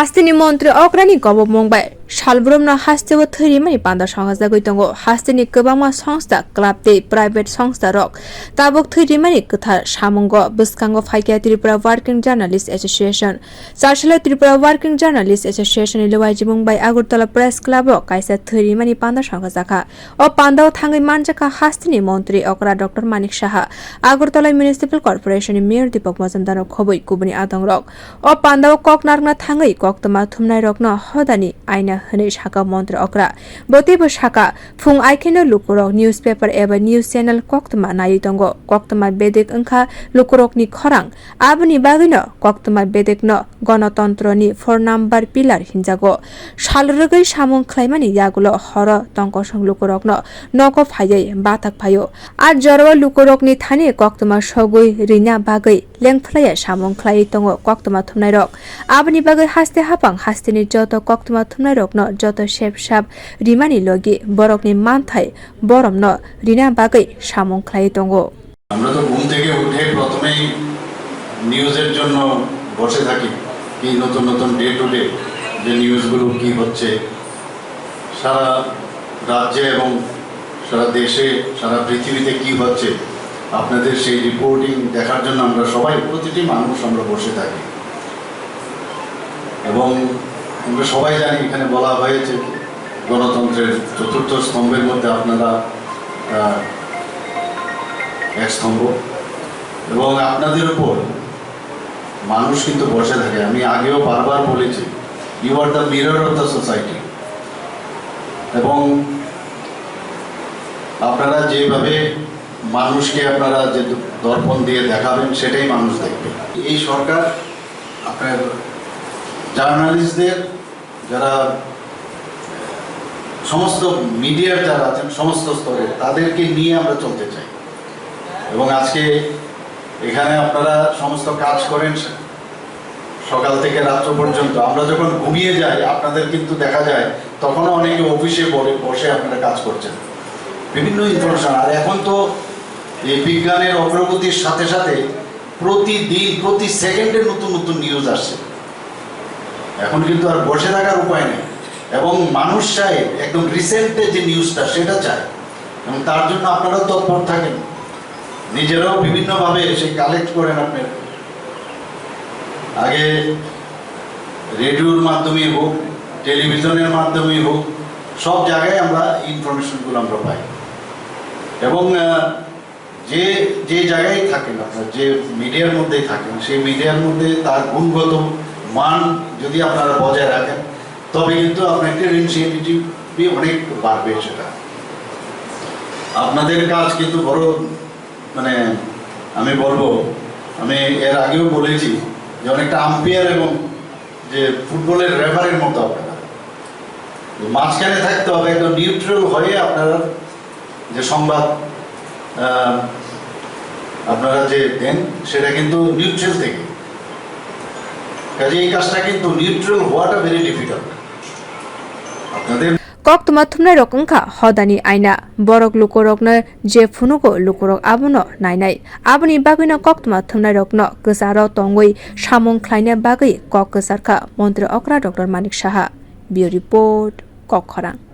hasteni montri okrani gobo mongbai salbromna haste bo thwirimani panda songchajakha goitongo hasteni kwbangma songsta club tei private songsta rok tabuk thwirimani kwthar samungo bwskango phaikya Tripura Working Journalist Association Chasalo Tripura Working Journalist Association ni luajimung bai Agartala Press Club o kaisa thwirimani panda songchajakha o panda o thangwi manjakha hasteni montri okra Dr.Manik Saha Agartala municipal corporation ni mayor Dipak Majumder khobui kubuni adongork o panda o koknarna thangwi Koktwma thumnai rokno hodani aina hne shaka montri okra botibo shaka phung aikeno lukurok newspaper eba news channel Koktwma nai tongo Koktwma bedek angkha lukurokni khorang aboni bagino Koktwma bedekno ganatantroni 4 number pillar hinjago salrogai samung khlaimani yagulo horo tongkosong lukurokno noko phayai batak phayo ar jorwa lukurokni thani Koktwma sogui rina bagai lengphlaya samung khlai tongo Koktwma thumnai rok aboni bagai haste hapang hasteni joto Koktwma thumnai rokno joto shep shap rimani logi borokni manthai boromno rina bagai samung khlai tongo আমরা তো ঘুম থেকে উঠে প্রথমেই নিউজের জন্য বসে থাকি কি নতুন নতুন ডে টু ডে যে নিউজগুলো কি হচ্ছে সারা রাজ্যে এবং সারা দেশে সারা পৃথিবীতে কি হচ্ছে আপনাদের সেই রিপোর্টিং দেখার জন্য আমরা সবাই প্রতিটি মানুষ আমরা বসে থাকি এবং আমরা সবাই জানি এখানে বলা হয়েছে গণতন্ত্রের চতুর্থ স্তম্ভের মধ্যে আপনারা এক স্তম্ভ এবং আপনাদের উপর মানুষ কিন্তু বসে থাকে আমি আগেও বারবার বলেছি you are the mirror of the society এবং আপনারা যেভাবে মানুষকে আপনারা যে দর্পণ দিয়ে দেখাবেন সেটাই মানুষ দেখবে এই সরকার আপনার জার্নালিস্টদের যারা সমস্ত মিডিয়ার যারা আছেন সমস্ত স্তরে তাদেরকে নিয়ে আমরা চলতে চাই এবং আজকে এখানে আপনারা সমস্ত কাজ করেন সকাল থেকে রাত্র পর্যন্ত আমরা যখন ঘুমিয়ে যাই আপনাদের কিন্তু দেখা যায় তখনও অনেকে অফিসে বসে আপনারা কাজ করছেন বিভিন্ন ইনফরমেশন আর এখন তো এই বিজ্ঞানের অগ্রগতির সাথে সাথে প্রতিদিন প্রতি সেকেন্ডে নতুন নতুন নিউজ আসছে এখন কিন্তু আর বসে থাকার উপায় নেই এবং মানুষ চায় একদম রিসেন্টে যে নিউজটা সেটা চায় এবং তার জন্য আপনারা তৎপর থাকেন নিজেরাও বিভিন্নভাবে সেই কালেক্ট করেন আপনার আগে রেডিওর মাধ্যমে হোক টেলিভিশনের মাধ্যমে হোক সব জায়গায় আমরা ইনফরমেশনগুলো আমরা পাই এবং যে যে জায়গায় থাকেন আপনার যে মিডিয়ার মধ্যেই থাকেন সেই মিডিয়ার মধ্যে তার গুণগত মান যদি আপনারা বজায় রাখেন তবে কিন্তু আপনার ক্রেডিবিলিটি অনেক বাড়বে সেটা আপনাদের কাজ কিন্তু বড় মানে আমি বলবো আমি এর আগেও বলেছি যে অনেকটা আম্পায়ার এবং যে ফুটবলের রেফারির মতো আপনারা মাঝখানে থাকতে হবে একদম নিউট্রাল হয়ে আপনারা যে সংবাদ আপনারা যে দেন সেটা কিন্তু নিউট্রাল থেকে কাজে এই কাজটা কিন্তু নিউট্রাল হওয়াটা ভেরি ডিফিকাল্ট আপনাদের Koktwma thumnai rok angkha hodani aina borok lukorokno je phunugo lukorok abono nainai aboni bagino Koktwma thumnai rokno kwsaro tongwi samung khlaina bagwi kok kwsarkha montri okra Dr.Manik Saha Bureau Report Kokkhorang।